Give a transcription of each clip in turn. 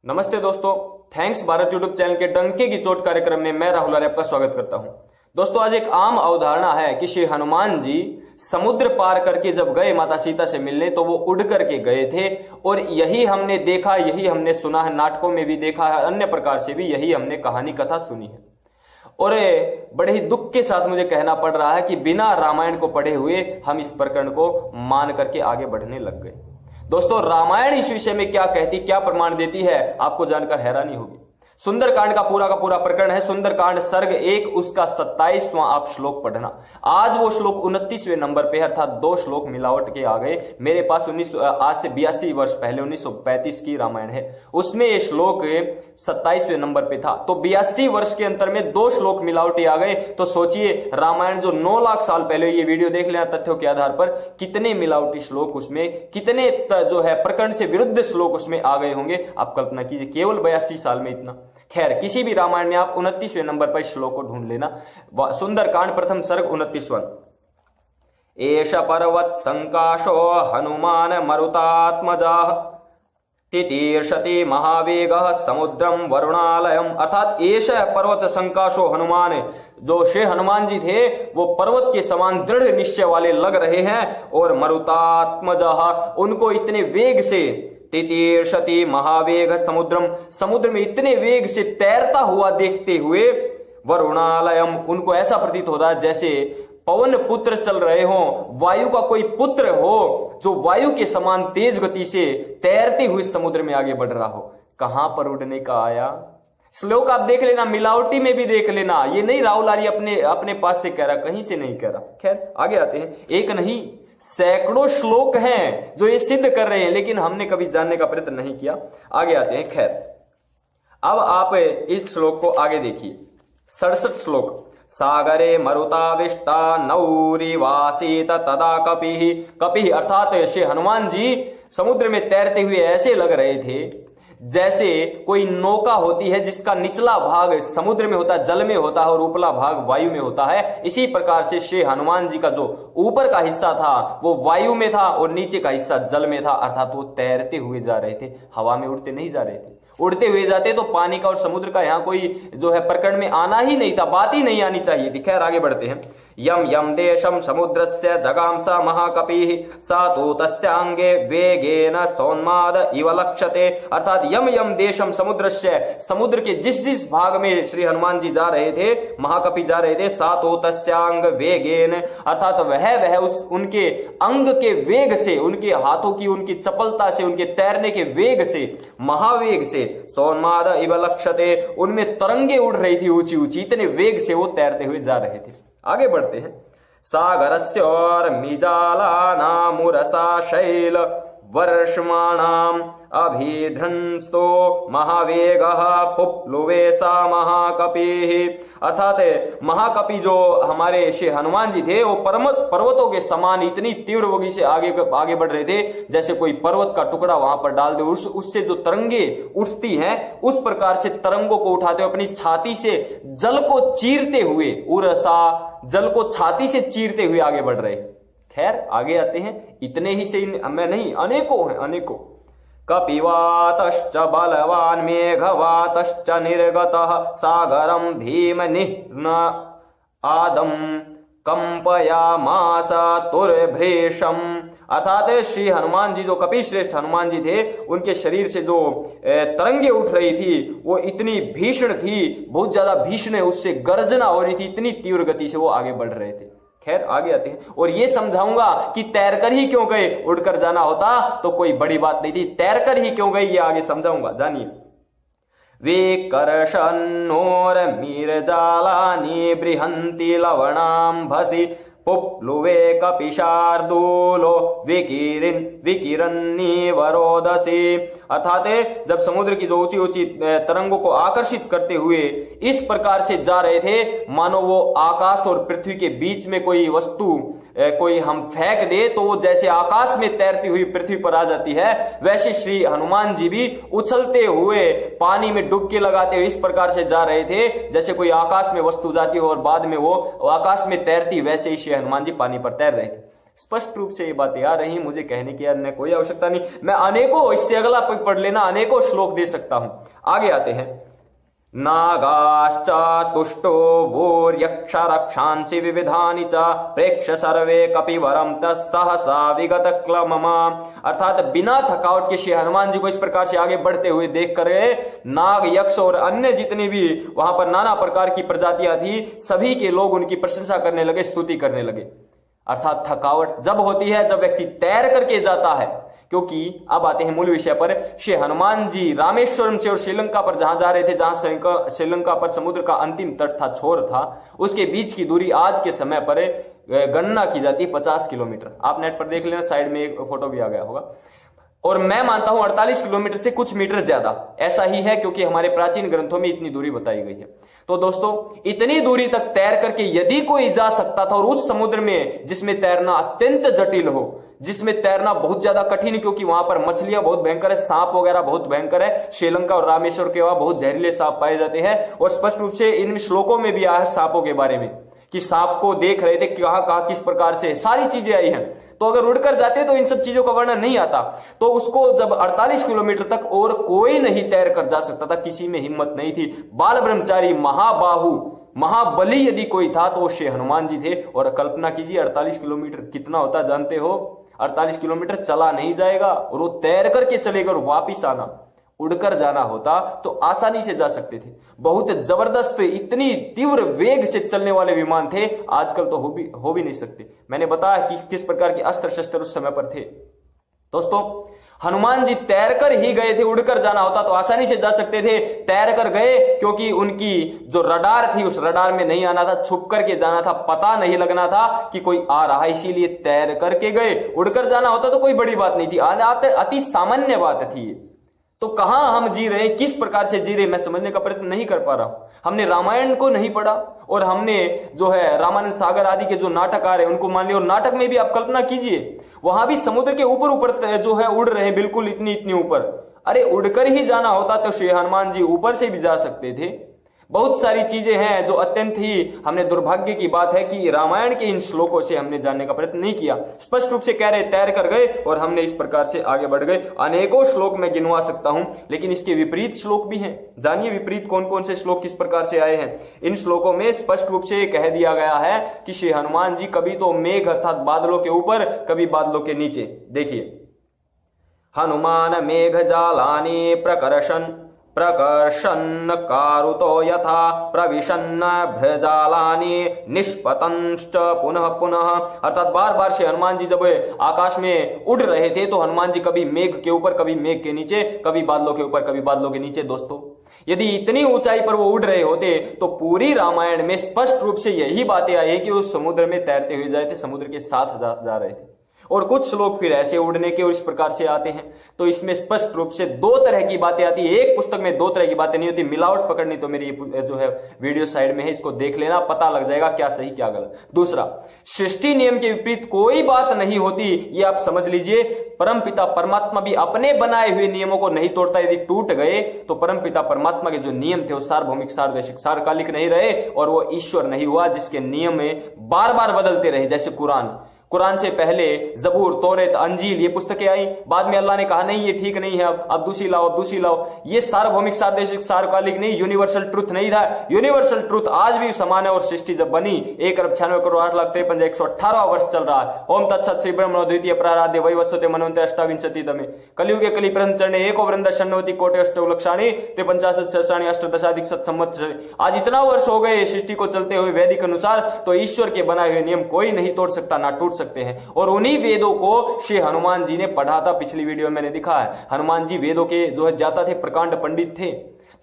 नमस्ते दोस्तों, thanks Bharat YouTube channel के डंके की चोट कार्यक्रम में मैं राहुल आर्य आपका स्वागत करता हूं। दोस्तों, आज एक आम अवधारणा है कि श्री हनुमान जी समुद्र पार करके जब गए माता सीता से मिलने तो वो उड़ करके गए थे और यही हमने देखा, यही हमने सुना है, नाटकों में भी देखा है, अन्य प्रकार से भी यही हमने कहानी कथा सुनी है। और बड़े ही दुख के साथ मुझे कहना पड़ रहा है कि बिना रामायण को पढ़े हुए हम इस प्रकरण को मान करके आगे बढ़ने लग गए। दोस्तों, रामायण इस विषय में क्या कहती, क्या प्रमाण देती है, आपको जानकर हैरानी होगी। सुंदरकांड का पूरा प्रकरण है। सुंदरकांड सर्ग 1 उसका 27वां आप श्लोक पढ़ना। आज वो श्लोक 29वें नंबर पे, अर्थात 2 श्लोक मिलावट के आ गए। मेरे पास आज से 82 वर्ष पहले 1935 की रामायण है, उसमें ये श्लोक 27वें नंबर पे था। तो 82 वर्ष के अंतर में 2 श्लोक मिलावटी आ गए। तो सोचिए, रामायण जो 9 लाख साल पहले, ये वीडियो देख लेना तथ्यों के आधार पर, कितने मिलावटी श्लोक उसमें, कितने जो है प्रकरण से विरुद्ध श्लोक उसमें आ गए होंगे। आप कल्पना कीजिए, केवल 82 साल में इतना। खैर, किसी भी रामायण में आप 29वें नंबर पर श्लोक को ढूंढ लेना। सुंदरकांड प्रथम सर्ग 29वां। एष पर्वत संकाशो हनुमान मरुतात्मजाः तितीर्षति महावेगः समुद्रम वरुणालयम। अर्थात एष पर्वत संकाशो हनुमान, जो श्री हनुमान जी थे वो पर्वत के समान दृढ़ निश्चय वाले लग रहे हैं। और मरुतात्मजाः, उनको इतने वेग से, तितीर्षति महावेग समुद्रम, समुद्र में इतने वेग से तैरता हुआ देखते हुए, वरुणालयम, उनको ऐसा प्रतीत होता है जैसे पवन पुत्र चल रहे हो, वायु का कोई पुत्र हो जो वायु के समान तेज गति से तैरते हुए समुद्र में आगे बढ़ रहा हो। कहां पर उड़ने का आया। श्लोक आप देख लेना, मिलावटी में भी देख लेना। ये नहीं राहुल आर्य अपने पास से कह रहा, कहीं से नहीं कह रहा। खैर, आगे आते हैं। एक नहीं, सैकड़ों श्लोक हैं जो ये सिद्ध कर रहे हैं, लेकिन हमने कभी जानने का प्रयत्न नहीं किया। आगे आते हैं। खैर, अब आप इस श्लोक को आगे देखिए। 67 श्लोक। सागरे मरुताविष्टा नौरिवासीत तदा कपिहि। कपिहि अर्थात श्री हनुमान जी समुद्र में तैरते हुए ऐसे लग रहे थे जैसे कोई नौका होती है जिसका निचला भाग समुद्र में होता है, जल में होता है, और उपला भाग वायु में होता है। इसी प्रकार से श्री हनुमान जी का जो ऊपर का हिस्सा था वो वायु में था और नीचे का हिस्सा जल में था। अर्थात वो तैरते हुए जा रहे थे, हवा में उड़ते नहीं जा रहे थे। उड़ते हुए जाते तो पानी का और समुद्र का यहाँ कोई जो है प्रकरण में आना ही नहीं था, बात ही नहीं आनी चाहिए थी। खैर, आगे बढ़ते हैं। यम यम देशम समुद्रस्य जगामसा महाकपिः सा तो तस्यांगे वेगेन सोन्माद इव लक्ष्यते। अर्थात यम यम देशम समुद्रस्य, समुद्र के जिस जिस भाग में श्री हनुमान जी जा रहे थे, महाकपि जा रहे थे, सा तो तस्यांग वेगेन, अर्थात वह उस उनके अंग के वेग से, उनके हाथों की उनकी चपलता से, उनके तैरने के वेग से, महावेग से, सोन्माद इव लक्ष्यते, उनमें तरंगे उड़ रही थी ऊंची ऊंची, इतने वेग से वो तैरते हुए जा रहे थे। आगे बढ़ते हैं। सागरस्य और मिजालानामुरसा शैल वर्ष्माणाम अभिध्रंस्तो महावेगः पुप्लुवे सा महाकपिः। अर्थात महाकपि जो हमारे श्री हनुमान जी थे वो पर्वतों के समान इतनी तीव्र गति से आगे बढ़ रहे थे जैसे कोई पर्वत का टुकड़ा वहां पर डाल दे, उससे जो तरंगे उठती हैं उस प्रकार से तरंगों को उठाते हुए अपनी छाती से जल को चीरते हुए, उरसा, जल को छाती से चीरते हुए आगे बढ़ रहे। खैर, आगे आते हैं। इतने ही से मैं नहीं, अनेकों हैं, अनेकों। कपिवातश्च बलवान मेघवातश्च निर्गतः सागरम भीम निह्न आदम कंपयामास तुर्भृशम। अर्थात श्री हनुमान जी, जो कपि श्रेष्ठ हनुमान जी थे, उनके शरीर से जो तरंगे उठ रही थी वो इतनी भीषण थी, बहुत ज्यादा भीषण है, उससे गर्जना हो रही थी, इतनी तीव्र गति से वो आगे बढ़ रहे थे। खैर, आगे आते हैं। और ये समझाऊंगा कि तैरकर ही क्यों गए, उड़कर जाना होता तो कोई बड़ी बात नहीं थी, तैरकर ही क्यों गए ये आगे समझाऊंगा, जानिए। विकर्षन्नोर मीरजालानि बृहन्ति लवणाम्भसि पुप्लुवे कपिशार्दूलो विकिरन्नीवरोदसी। अर्थात जब समुद्र की जो ऊंची ऊंची तरंगों को आकर्षित करते हुए इस प्रकार से जा रहे थे मानो वो आकाश और पृथ्वी के बीच में कोई वस्तु कोई हम फेंक दे तो वो जैसे आकाश में तैरती हुई पृथ्वी पर आ जाती है, वैसे श्री हनुमान जी भी उछलते हुए पानी में डुबकी लगाते हुए इस प्रकार से जा रहे थे जैसे कोई आकाश में वस्तु जाती हो और बाद में वो आकाश में तैरती, वैसे ही श्री हनुमान जी पानी पर तैर रहे थे। स्पष्ट रूप से ये बातें आ रही हैं, मुझे कहने की अन्य कोई आवश्यकता नहीं। मैं अनेकों, इससे अगला पढ़ लेना, अनेकों श्लोक दे सकता हूं। आगे आते हैं। नागाश्च तुष्टो वोर्यक्ष रक्षांसि विविधानि च प्रेक्ष सर्वे कपिवरम तत्सहसा विगत क्लममा। अर्थात बिना थकावट के श्री हनुमान जी को इस प्रकार से आगे बढ़ते हुए देख कर नाग, यक्ष और अन्य जितनी भी वहां पर नाना प्रकार की प्रजातियां थी, सभी के लोग उनकी प्रशंसा करने लगे, स्तुति करने लगे। अर्थात थकावट जब होती है जब व्यक्ति तैर करके जाता है, क्योंकि अब आते हैं मूल विषय पर। श्री हनुमान जी रामेश्वरम से और श्रीलंका पर जहां जा रहे थे, जहां श्रीलंका पर समुद्र का अंतिम तट था, छोर था, उसके बीच की दूरी आज के समय पर गणना की जाती है 50 किलोमीटर। आप नेट पर देख लेना, साइड में एक फोटो भी आ गया होगा। और मैं मानता हूं 48 किलोमीटर से कुछ मीटर ज्यादा ऐसा ही है, क्योंकि हमारे प्राचीन ग्रंथों में इतनी दूरी बताई गई है। तो दोस्तों, इतनी दूरी तक तैर करके यदि कोई जा सकता था, और उस समुद्र में जिसमें तैरना अत्यंत जटिल हो, जिसमें तैरना बहुत ज्यादा कठिन, क्योंकि वहां पर मछलियां बहुत भयंकर है, सांप वगैरह बहुत भयंकर है। श्रीलंका और रामेश्वर के वहां बहुत जहरीले सांप पाए जाते हैं, और स्पष्ट रूप से इन श्लोकों में भी आया है सांपों के बारे में, कि सांप को देख रहे थे कहां कहां किस प्रकार से, सारी चीजें आई हैं। तो अगर उड़कर जाते तो इन सब चीजों का वर्णन नहीं आता। तो उसको जब 48 किलोमीटर तक और कोई नहीं तैर कर जा सकता था, किसी में हिम्मत नहीं थी। बाल ब्रह्मचारी, महाबाहु, महाबली यदि कोई था तो वो श्री हनुमान जी थे। और कल्पना कीजिए 48 किलोमीटर कितना होता जानते हो? 48 किलोमीटर चला नहीं जाएगा, और वो तैर करके चलेगा, और वापिस आना, उड़कर जाना होता तो आसानी से जा सकते थे। बहुत जबरदस्त, इतनी तीव्र वेग से चलने वाले विमान थे, आजकल तो हो भी नहीं सकते। मैंने बताया कि किस प्रकार के अस्त्र शस्त्र उस समय पर थे। दोस्तों, हनुमान जी तैरकर ही गए थे, उड़कर जाना होता तो आसानी से जा सकते थे, तैर कर गए, क्योंकि उनकी जो रडार थी उस रडार में नहीं आना था, छुप करके जाना था, पता नहीं लगना था कि कोई आ रहा है, इसीलिए तैर करके गए। उड़कर जाना होता तो कोई बड़ी बात नहीं थी, अति सामान्य बात थी। तो कहां हम जी रहे हैं, किस प्रकार से जी रहे हैं, मैं समझने का प्रयत्न नहीं कर पा रहा हूं। हमने रामायण को नहीं पढ़ा, और हमने जो है रामानंद सागर आदि के जो नाटक आ रहे हैं उनको मान लिया। और नाटक में भी आप कल्पना कीजिए, वहां भी समुद्र के ऊपर ऊपर जो है उड़ रहे हैं, बिल्कुल इतनी इतनी ऊपर। अरे उड़कर ही जाना होता तो श्री हनुमान जी ऊपर से भी जा सकते थे। बहुत सारी चीजें हैं जो अत्यंत ही, हमने दुर्भाग्य की बात है कि रामायण के इन श्लोकों से हमने जानने का प्रयत्न नहीं किया। स्पष्ट रूप से कह रहे तैर कर गए, और हमने इस प्रकार से आगे बढ़ गए। अनेकों श्लोक मैं गिनवा सकता हूं, लेकिन इसके विपरीत श्लोक भी हैं। जानिए विपरीत कौन कौन से श्लोक किस प्रकार से आए हैं। इन श्लोकों में स्पष्ट रूप से कह दिया गया है कि श्री हनुमान जी कभी तो मेघ अर्थात बादलों के ऊपर, कभी बादलों के नीचे। देखिए, हनुमान मेघ जालानि प्रकर्षन् कारुतो यथा प्रविशन्न भ्रजालानि निष्पतंश्च पुनः पुनः। अर्थात बार बार से हनुमान जी जब आकाश में उड़ रहे थे तो हनुमान जी कभी मेघ के ऊपर, कभी मेघ के नीचे, कभी बादलों के ऊपर, कभी बादलों के नीचे। दोस्तों, यदि इतनी ऊंचाई पर वो उड़ रहे होते तो पूरी रामायण में स्पष्ट रूप से यही बातें आई है कि वो समुद्र में तैरते हुए जाए थे, समुद्र के साथ जा रहे थे। और कुछ श्लोक फिर ऐसे उड़ने के और इस प्रकार से आते हैं। तो इसमें स्पष्ट रूप से दो तरह की बातें आती है। एक पुस्तक में दो तरह की बातें नहीं होती, मिलावट पकड़नी तो मेरी जो है वीडियो साइड में है, इसको देख लेना, पता लग जाएगा क्या सही क्या गलत। दूसरा, सृष्टि नियम के विपरीत कोई बात नहीं होती, ये आप समझ लीजिए। परमपिता परमात्मा भी अपने बनाए हुए नियमों को नहीं तोड़ता। यदि टूट गए तो परमपिता परमात्मा के जो नियम थे वो सार्वभौमिक, सार्वदेशिक, सार्वकालिक नहीं रहे, और वो ईश्वर नहीं हुआ जिसके नियम में बार बार बदलते रहे। जैसे कुरान से पहले जबूर, तौरेत, अंजील ये पुस्तकें आई, बाद में अल्लाह ने कहा नहीं ये ठीक नहीं है, अब दूसरी लाओ, अब दूसरी लाओ। ये सार्वभौमिक, सार्वदेशिक, सार्वकालिक नहीं, यूनिवर्सल ट्रुथ नहीं था। यूनिवर्सल ट्रुथ आज भी समान है। और सृष्टि जब बनी 1,96,08,53,118 वर्ष चल रहा है। ओम तत्सत श्री ब्रह्मणो द्वितीय प्राराध्य वैवस्वते मनवंतर अष्टाविंशति तमे कलियुगे कलि प्रथम चरणे एको वृंद षण्णवति कोटि अष्टौ लक्षाणि 53 सहस्राणि अष्टादशाधिक सत संवत्सर। आज इतना वर्ष हो गए सृष्टि को चलते हुए वैदिक अनुसार, तो ईश्वर के बनाए हुए नियम कोई नहीं तोड़ सकता, ना टूट सकते हैं। और उन्हीं वेदों को श्री हनुमान जी ने पढ़ा था। पिछली वीडियो में मैंने दिखा है, हनुमान जी वेदों के जो है जाता थे, प्रकांड पंडित थे।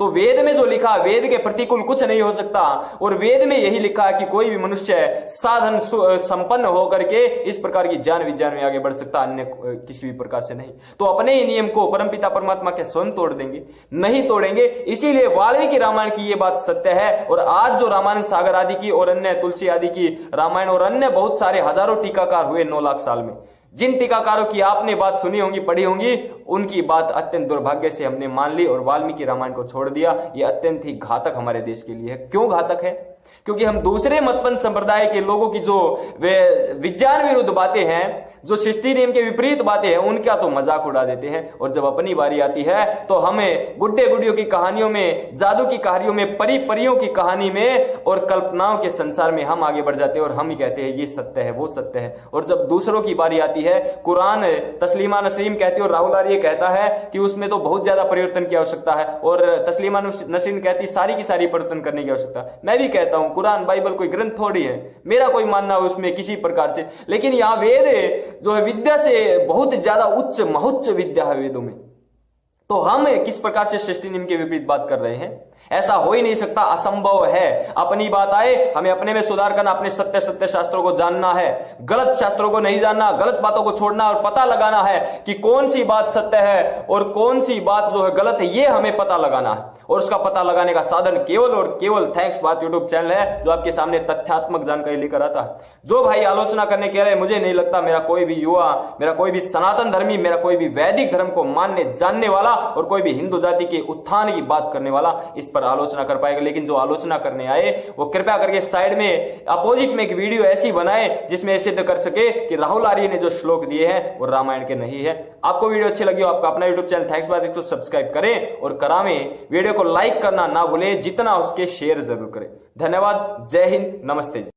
तो वेद में जो लिखा, वेद के प्रतिकूल कुछ नहीं हो सकता। और वेद में यही लिखा है कि कोई भी मनुष्य साधन संपन्न होकर के इस प्रकार की ज्ञान विज्ञान में आगे बढ़ सकता, अन्य किसी भी प्रकार से नहीं। तो अपने ही नियम को परमपिता परमात्मा के स्वयं तोड़ देंगे? नहीं तोड़ेंगे। इसीलिए वाल्मीकि रामायण की यह बात सत्य है। और आज जो रामानंद सागर आदि की और अन्य तुलसी आदि की रामायण और अन्य बहुत सारे हजारों टीकाकार हुए 9 लाख साल में, जिन टीकाकारों की आपने बात सुनी होंगी, पढ़ी होंगी, उनकी बात अत्यंत दुर्भाग्य से हमने मान ली और वाल्मीकि रामायण को छोड़ दिया। यह अत्यंत ही घातक हमारे देश के लिए है। क्यों घातक है? क्योंकि हम दूसरे मतपंथ संप्रदाय के लोगों की जो वे विज्ञान विरुद्ध बातें हैं, जो सृष्टि नियम के विपरीत बातें हैं, उनका तो मजाक उड़ा देते हैं। और जब अपनी बारी आती है तो हमें गुड्डे गुडियों की कहानियों में, जादू की कहानियों में, परी परियों की कहानी में और कल्पनाओं के संसार में हम आगे बढ़ जाते हैं और हम ही कहते हैं ये सत्य है, वो सत्य है। और जब दूसरों की बारी आती है, कुरान तस्लीमा नसरीन कहती है और राहुल आर्य कहता है कि उसमें तो बहुत ज्यादा परिवर्तन की आवश्यकता है, और तस्लीमा नसरीन कहती सारी की सारी परिवर्तन करने की आवश्यकता है। मैं भी कहता हूं कुरान बाइबल कोई ग्रंथ थोड़ी है, मेरा कोई मानना है उसमें किसी प्रकार से, लेकिन यहां वेद जो है विद्या से बहुत ज्यादा उच्च महोच्च विद्या है वेदों में। तो हम किस प्रकार से सृष्टि नियम के विपरीत बात कर रहे हैं? ऐसा हो ही नहीं सकता, असंभव है। अपनी बात आए, हमें अपने में सुधार करना, अपने सत्य सत्य शास्त्रों को जानना है, गलत शास्त्रों को नहीं जानना, गलत बातों को छोड़ना और पता लगाना है कि कौन सी बात सत्य है और कौन सी बात जो है गलत है, ये हमें पता लगाना है। और उसका पता लगाने का साधन केवल और केवल थैंक्स बात यूट्यूब चैनल है, जो आपके सामने तथ्यात्मक जानकारी लेकर आता है। जो भाई आलोचना करने कह रहे हैं, मुझे नहीं लगता मेरा कोई भी युवा, मेरा कोई भी सनातन धर्मी, मेरा कोई भी वैदिक धर्म को मानने जानने वाला और कोई भी हिंदू जाति के उत्थान की बात करने वाला इस पर आलोचना कर पाएगा। लेकिन जो आलोचना करने आए वो कृपया करके साइड में अपोजिट में एक वीडियो ऐसी बनाए जिसमें सिद्ध कर सके कि राहुल आर्य ने जो श्लोक दिए हैं वो रामायण के नहीं है। आपको वीडियो अच्छी लगी हो, आपका अपना यूट्यूब चैनल थैंक्स बात को सब्सक्राइब करें और करावें। वीडियो को लाइक करना ना भूलें, जितना उसके शेयर जरूर करें। धन्यवाद, जय हिंद, नमस्ते।